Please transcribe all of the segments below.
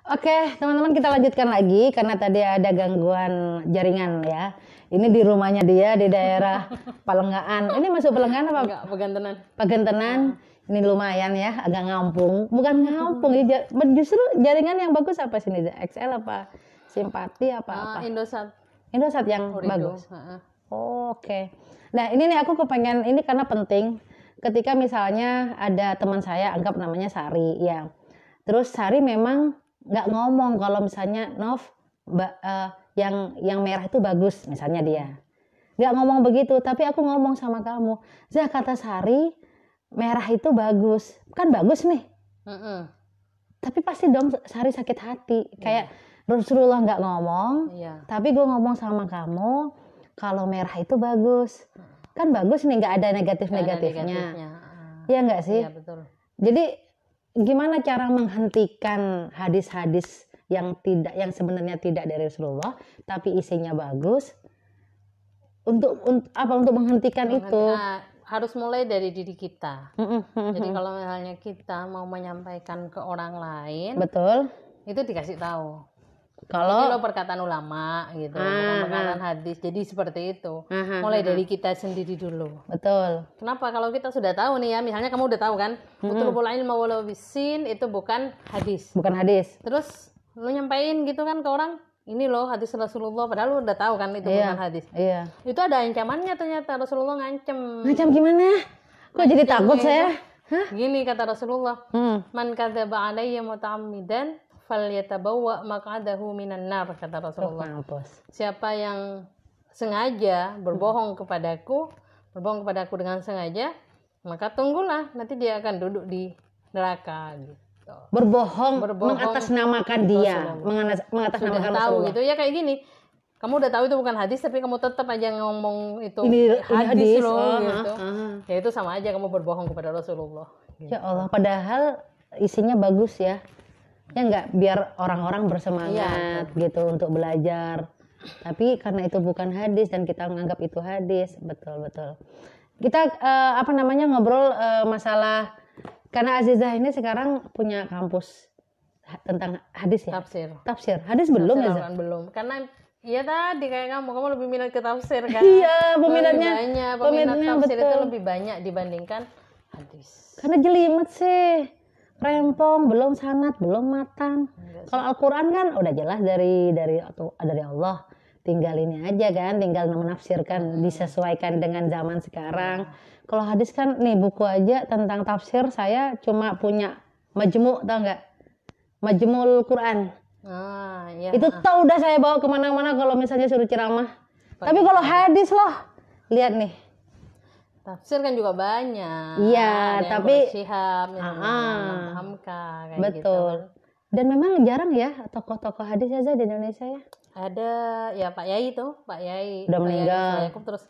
Oke, teman-teman kita lanjutkan lagi karena tadi ada gangguan jaringan ya. Ini di rumahnya dia di daerah Palengaan. Ini masuk Palengaan apa? Enggak, Pagentenan. Pagentenan. Ini lumayan ya, agak ngampung. Bukan ngampung, justru jaringan yang bagus apa sini? XL apa? Simpati apa? Indosat. Indosat yang Orido. bagus. Oke. Nah, ini nih aku kepengen ini karena penting. Ketika misalnya ada teman saya, anggap namanya Sari ya. Terus Sari memang nggak ngomong kalau misalnya Nov, yang merah itu bagus misalnya dia. Nggak ngomong begitu, tapi aku ngomong sama kamu. Zah, kata Sari, merah itu bagus. Kan bagus nih. Tapi pasti dong Sari sakit hati. Kayak Rasulullah nggak ngomong, tapi gue ngomong sama kamu kalau merah itu bagus. Kan bagus nih, nggak ada negatif-negatifnya. Iya nggak sih? Iya, betul. Jadi gimana cara menghentikan hadis-hadis yang sebenarnya tidak dari Rasulullah tapi isinya bagus untuk menghentikan itu? Harus mulai dari diri kita. Jadi kalau misalnya kita mau menyampaikan ke orang lain, betul, itu dikasih tahu. Kalau perkataan ulama gitu, bukan perkataan hadis. Jadi seperti itu. Mulai dari kita sendiri dulu. Betul. Kenapa? Kalau kita sudah tahu nih ya, misalnya kamu udah tahu kan, utlubul ilma walau bisin itu bukan hadis. Bukan hadis. Terus lu nyampain gitu kan ke orang, ini loh hadis Rasulullah, padahal lu udah tahu kan itu bukan hadis. Iya. Itu ada ancamannya ternyata, Rasulullah ngancem. Ngancam gimana? Kok jadi takut saya? Gini kata Rasulullah, man kadzaba alayya muta'ammidan falyatabawwa maq'adahu minan nar, kata Rasulullah. Siapa yang sengaja berbohong kepadaku dengan sengaja, maka tunggulah nanti dia akan duduk di neraka gitu. Berbohong mengatasnamakan dia, mengatasnamakan sudah tahu gitu ya, kayak gini. Kamu udah tahu itu bukan hadis tapi kamu tetap aja ngomong itu hadis loh gitu. Ya itu sama aja kamu berbohong kepada Rasulullah. Gitu. Ya Allah, padahal isinya bagus ya. Ya enggak, biar orang-orang bersemangat gitu untuk belajar. Tapi karena itu bukan hadis dan kita menganggap itu hadis, betul. Kita ngobrol masalah, karena Azizah ini sekarang punya kampus tentang hadis ya. Tafsir. Hadis belum ya? Belum. Karena iya tadi kayak kamu lebih minat ke tafsir kan? Iya, peminatnya tafsir betul. itu lebih banyak dibandingkan hadis. Karena jelimet sih. Rempong, belum sanad, belum matan. Kalau Al-Quran kan udah jelas dari Allah. Tinggal ini aja kan, tinggal menafsirkan, disesuaikan dengan zaman sekarang. Kalau hadis kan nih buku aja tentang tafsir, saya cuma punya Majmu', tau nggak? Majmu'ul Quran. Itu tau udah saya bawa kemana-mana kalau misalnya suruh ceramah. Tapi kalau hadis loh, lihat nih. Tafsir kan juga banyak. Iya, tapi Syihab, Hamka, kayak betul. Gitu. Dan memang jarang ya tokoh-tokoh hadis aja di Indonesia ya. Ada ya Pak Yai tuh, Pak Yai udah meninggal. Terus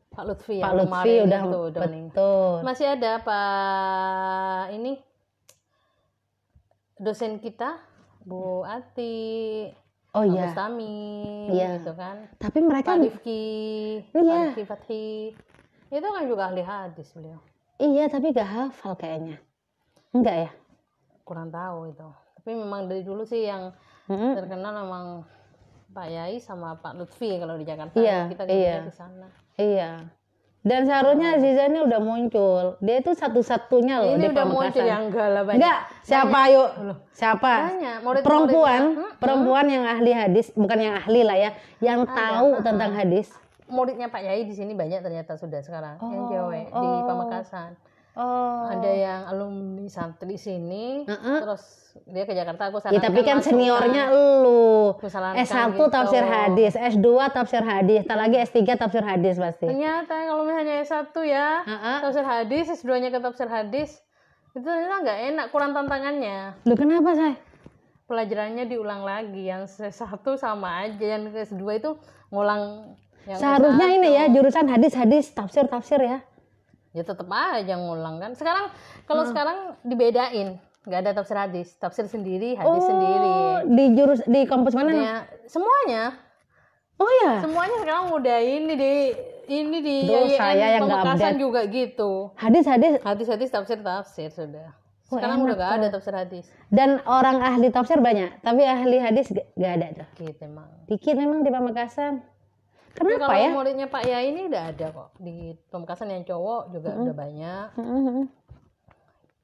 Pak Lutfi udah betul. Meninggal. Masih ada Pak ini dosen kita Bu Ati. Oh iya. Bustami, gitu kan. Tapi mereka Pak Rifki, Pak Rifki Fathi. Itu kan juga ahli hadis beliau. Iya, tapi gak hafal kayaknya. Enggak ya? Kurang tahu itu. Tapi memang dari dulu sih yang terkenal memang Pak Yai sama Pak Lutfi kalau di Jakarta. Iya, kita di sana. Iya. Dan seharusnya Aziza ini udah muncul. Dia itu satu-satunya loh ini di udah Pamekasan. Muncul yang enggak. Siapa yuk? Siapa? Perempuan yang ahli hadis, bukan yang ahli lah ya, yang tahu tentang hadis. Muridnya Pak Yai di sini banyak ternyata sudah sekarang yang cewek di Pamekasan. Ada yang alumni santri sini, terus dia ke Jakarta. Aku sarankan. Tapi kan seniornya lu. S1 gitu. Tafsir hadis, S2 tafsir hadis, tak lagi S3 tafsir hadis pasti. Ternyata kalau misalnya S1 ya tafsir hadis, S2-nya ke tafsir hadis, itu ternyata nggak enak, kurang tantangannya. Lu kenapa, Say? Pelajarannya diulang lagi, yang S1 sama aja, yang S2 itu ngulang. Seharusnya ini ya jurusan hadis tafsir ya. Ya tetap aja ngulang kan. Sekarang sekarang dibedain, nggak ada tafsir hadis, tafsir sendiri, hadis sendiri. Di kampus mana? Ya, semuanya. Oh ya. Semuanya sekarang udah ini di saya yang Pamekasan juga gitu. Hadis tafsir sudah Sekarang udah gak ada tafsir hadis. Dan orang ahli tafsir banyak, tapi ahli hadis gak ada tuh. Dikit memang di Pamekasan. Kenapa kalau ya? muridnya Pak Yai ini udah ada kok. Di Pamekasan yang cowok juga udah banyak.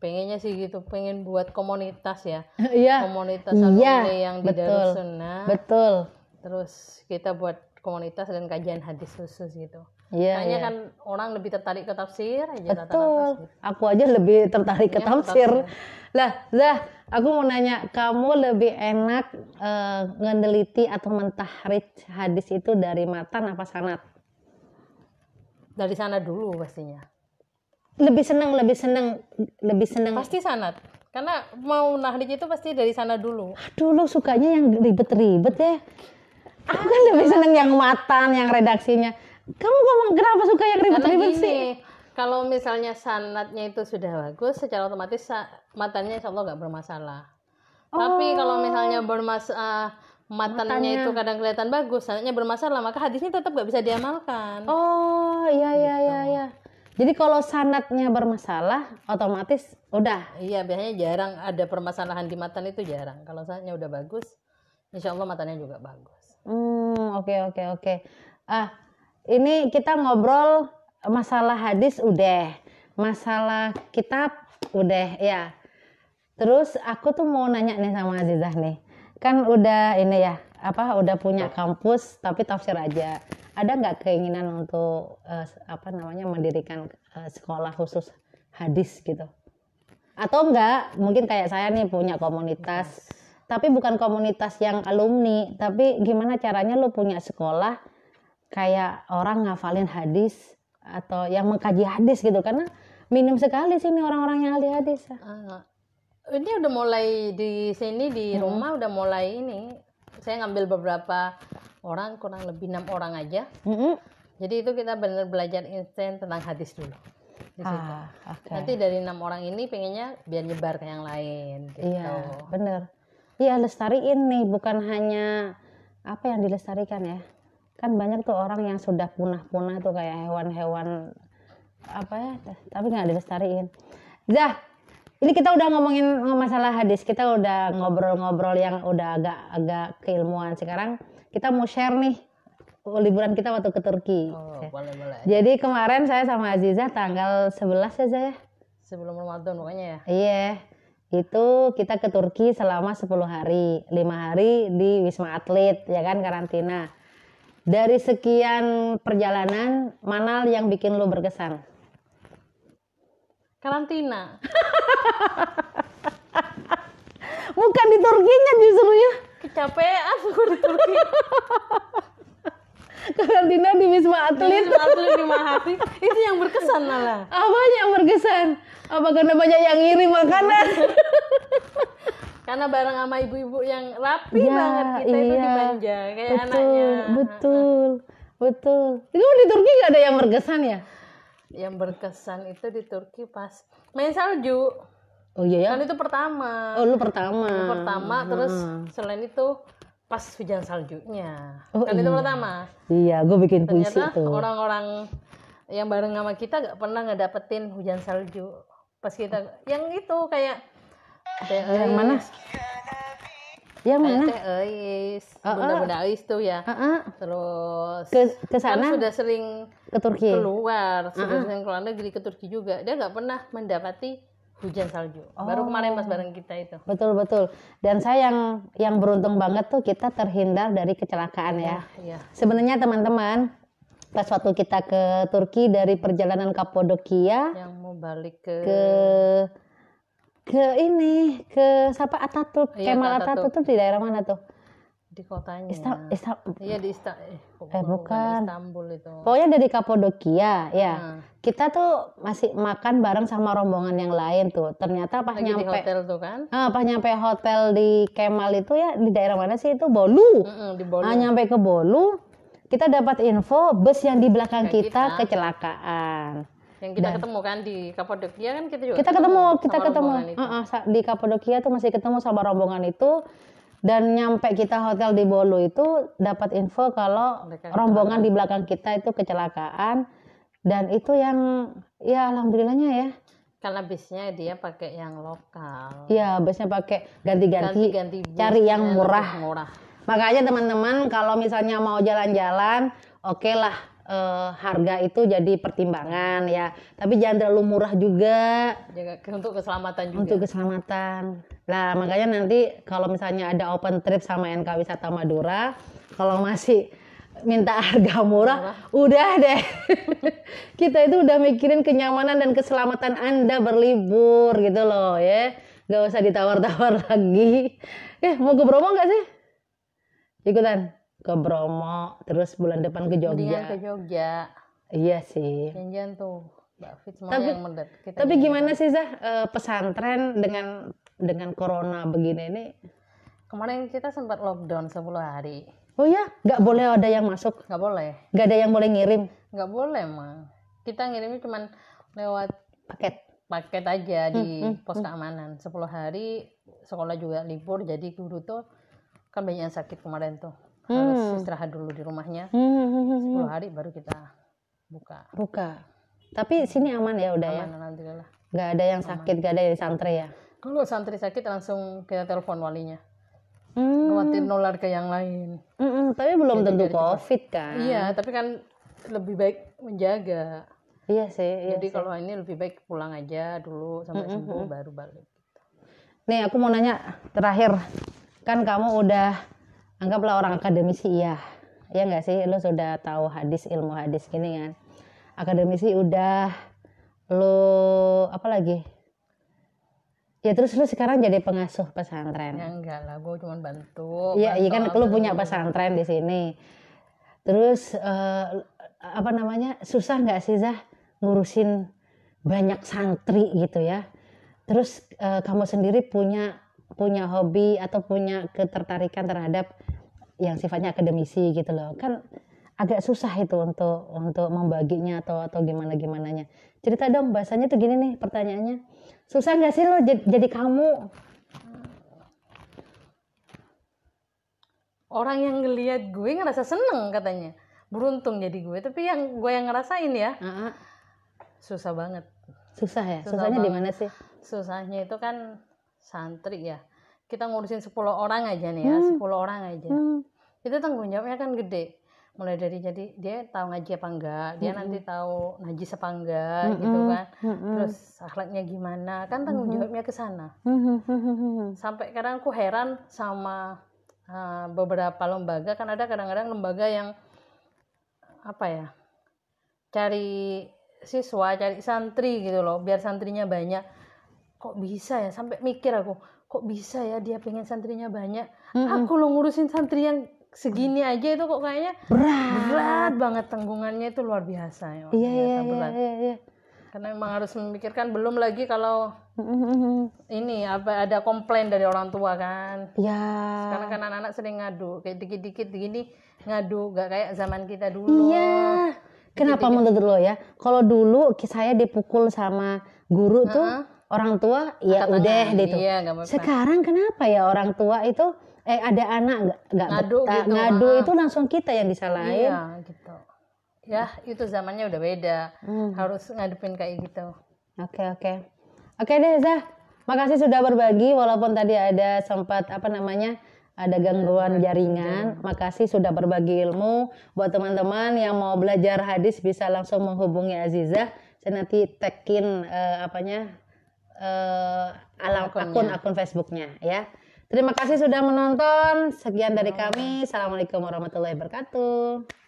Pengennya sih gitu, pengen buat komunitas ya. Komunitas alumni yang di Darus Sunnah. Betul. Terus kita buat komunitas dan kajian hadis khusus gitu. Kayaknya kan orang lebih tertarik ke tafsir aja rata-rata. Gitu. Aku aja lebih tertarik ke tafsir. Lah, Zah, aku mau nanya, kamu lebih enak ngendeliti atau mentahrid hadis itu dari matan apa sanad? Dari sanad dulu pastinya. Lebih seneng. Pasti sanad. Karena mau nahdij itu pasti dari sanad dulu. Dulu sukanya yang ribet-ribet ya. Aku kan lebih seneng yang matan, yang redaksinya. Kamu kenapa suka yang ribet-ribet sih? Kalau misalnya sanadnya itu sudah bagus, secara otomatis matannya insya Allah nggak bermasalah. Tapi kalau misalnya matannya itu kadang kelihatan bagus, sanadnya bermasalah, maka hadisnya tetap nggak bisa diamalkan. Oh iya. Jadi kalau sanadnya bermasalah, otomatis udah. Iya, biasanya jarang ada permasalahan di matan itu jarang. Kalau sanadnya udah bagus, insya Allah matannya juga bagus. Oke. Ini kita ngobrol masalah hadis udah, masalah kitab udah ya. Terus aku tuh mau nanya nih sama Azizah nih, kan udah ini ya, udah punya kampus tapi tafsir aja. Ada nggak keinginan untuk mendirikan sekolah khusus hadis gitu? Atau enggak, mungkin kayak saya nih punya komunitas, tapi bukan komunitas yang alumni, tapi gimana caranya lu punya sekolah kayak orang ngafalin hadis atau yang mengkaji hadis gitu, karena minim sekali sini orang-orang yang ahli hadis. Ini udah mulai di sini di rumah udah mulai ini. Saya ngambil beberapa orang, kurang lebih 6 orang aja. Jadi itu kita benar belajar instan tentang hadis dulu. Di situ. Nanti dari 6 orang ini pengennya biar nyebar ke yang lain. Gitu. Iya, bener. Iya, lestariin nih, bukan hanya apa yang dilestarikan ya. Kan banyak tuh orang yang sudah punah-punah tuh kayak hewan-hewan tapi nggak dilestariin. Zah, ini kita udah ngomongin masalah hadis, kita udah ngobrol-ngobrol yang udah agak keilmuan. Sekarang kita mau share nih liburan kita waktu ke Turki. Boleh. Jadi kemarin saya sama Azizah tanggal 11 ya Zah ya? Sebelum Ramadan pokoknya ya? Iya, itu kita ke Turki selama 10 hari, 5 hari di Wisma Atlet, ya kan, karantina. Dari sekian perjalanan, mana yang bikin lu berkesan? Karantina. Bukan di Turkinya justru ya. Kecapean gue di Turki. Karantina di Wisma Atlet. Wisma Atlet 5 hari. Itu yang berkesan malah. Apa yang berkesan? Apa karena banyak yang ngirim makanan? Karena bareng sama ibu-ibu yang rapi banget, kita itu dimanja kayak anaknya. Betul. Itu di Turki gak ada yang berkesan ya? Yang berkesan itu di Turki pas main salju. Oh iya ya? Kan itu pertama. Oh lu pertama. Terus selain itu pas hujan saljunya. Kan itu pertama. Iya, gue bikin puisi tuh. Ternyata orang-orang yang bareng sama kita gak pernah ngedapetin hujan salju. Pas kita yang itu kayak yang mana? Yang mana? Bunda-bunda Ais tuh ya. Terus ke sana kan sudah sering ke Turki. Sudah sering keluar negeri, ke Turki juga. Dia nggak pernah mendapati hujan salju. Baru kemarin pas bareng kita itu. Betul. Dan saya yang beruntung banget tuh kita terhindar dari kecelakaan ya. Iya. Sebenarnya teman-teman, pas waktu kita ke Turki dari perjalanan Kapadokia yang mau balik ke Ataturk, Kemal Ataturk tuh di daerah mana tuh? Di kotanya. Iya di bukan Istanbul itu. Pokoknya dari Kapadokia ya. Kita tuh masih makan bareng sama rombongan yang lain tuh. Ternyata pas nyampe di hotel tuh kan? Pas nyampe hotel di Kemal itu ya, di daerah mana sih itu? Bolu. Di Bolu. Nyampe ke Bolu, kita dapat info bus yang di belakang kita kecelakaan. Yang kita ketemu kan di Kapadokia kan kita juga ketemu. Di Kapadokia tuh masih ketemu sama rombongan itu, dan nyampe kita hotel di Bolu itu dapat info kalau rombongan di belakang kita itu kecelakaan, dan itu yang ya alhamdulillahnya ya Karena bisnya dia pakai yang lokal. Iya, bisnya pakai ganti-ganti, cari yang murah. Makanya teman-teman kalau misalnya mau jalan-jalan, oke lah, harga itu jadi pertimbangan ya. Tapi jangan terlalu murah juga. Untuk keselamatan juga. Untuk keselamatan. Nah, makanya nanti kalau misalnya ada open trip sama NK Wisata Madura, kalau masih minta harga murah, udah deh. Kita itu udah mikirin kenyamanan dan keselamatan Anda berlibur gitu loh ya. Gak usah ditawar-tawar lagi. Mau ke Bromo gak sih? Ikutan ke Bromo, terus bulan depan ke Jogja. Mendingan ke Jogja. Iya sih. Janjian tuh, Mbak Fit, yang mendet. Tapi gimana sih Zah, pesantren dengan corona begini ini? Kemarin kita sempat lockdown 10 hari. Oh ya, nggak boleh ada yang masuk? Nggak boleh. Nggak ada yang boleh ngirim? Nggak boleh emang. Kita ngirimnya cuma lewat paket aja di pos keamanan. 10 hari sekolah juga libur, jadi guru tuh kan banyak yang sakit kemarin tuh. Harus istirahat dulu di rumahnya. 10 hari baru kita buka. Tapi sini aman ya udah aman, ya? Alhamdulillah. Nggak ada yang sakit, nggak ada yang santri ya? Kalau santri sakit langsung kita telepon walinya. Khawatir nular ke yang lain. Tapi belum tentu COVID kan? Iya, tapi kan lebih baik menjaga. Iya sih. Jadi kalau ini lebih baik pulang aja dulu sampai sembuh baru balik. Nih aku mau nanya terakhir, kan kamu udah anggaplah orang akademisi ya nggak sih? Lu sudah tahu ilmu hadis gini kan? Akademisi udah, lu apa lagi? Ya terus lu sekarang jadi pengasuh pesantren. Ya enggak lah, gue cuma bantu. Iya kan lu punya pesantren di sini. Terus susah nggak sih Zah ngurusin banyak santri gitu ya? Terus kamu sendiri punya hobi atau punya ketertarikan terhadap yang sifatnya akademisi gitu loh. Kan agak susah itu untuk membaginya atau gimananya. Cerita dong, bahasanya tuh gini nih pertanyaannya. Susah nggak sih lo jadi kamu? Orang yang ngelihat gue ngerasa seneng katanya, beruntung jadi gue. Tapi yang gue yang ngerasain ya, susah banget. Susah ya? Susahnya di mana sih? Susahnya itu kan santri ya. Kita ngurusin 10 orang aja nih ya, 10 orang aja. Itu tanggung jawabnya kan gede. Mulai dari jadi dia tahu ngaji apa enggak, dia nanti tahu najis apa enggak gitu kan. Terus akhlaknya gimana, kan tanggung jawabnya ke sana. Sampai kadang aku heran sama beberapa lembaga, kan ada kadang-kadang lembaga yang apa ya, cari siswa, cari santri gitu loh, biar santrinya banyak. Kok bisa ya, sampai mikir aku, kok bisa ya dia pengen santrinya banyak. Aku lo ngurusin santri yang segini aja itu kok kayaknya berat banget, tanggungannya itu luar biasa ya. Iya. Karena memang harus memikirkan, belum lagi kalau ini ada komplain dari orang tua kan. Iya. Sekarang kan anak-anak sering ngadu, kayak dikit-dikit gini ngadu, gak kayak zaman kita dulu. Iya. Kenapa menurut lo ya? Kalau dulu saya dipukul sama guru tuh orang tua ya udah gitu. Iya, sekarang kenapa ya orang tua itu ada anak nggak ngadu itu langsung kita yang disalahin. Iya gitu. Ya itu zamannya udah beda. Harus ngadepin kayak gitu. Oke deh Zah. Makasih sudah berbagi walaupun tadi ada sempat ada gangguan jaringan. Makasih sudah berbagi ilmu. Buat teman-teman yang mau belajar hadis bisa langsung menghubungi Azizah. Saya nanti tagin akun Facebooknya ya. Terima kasih sudah menonton. Sekian dari kami. Assalamualaikum warahmatullahi wabarakatuh.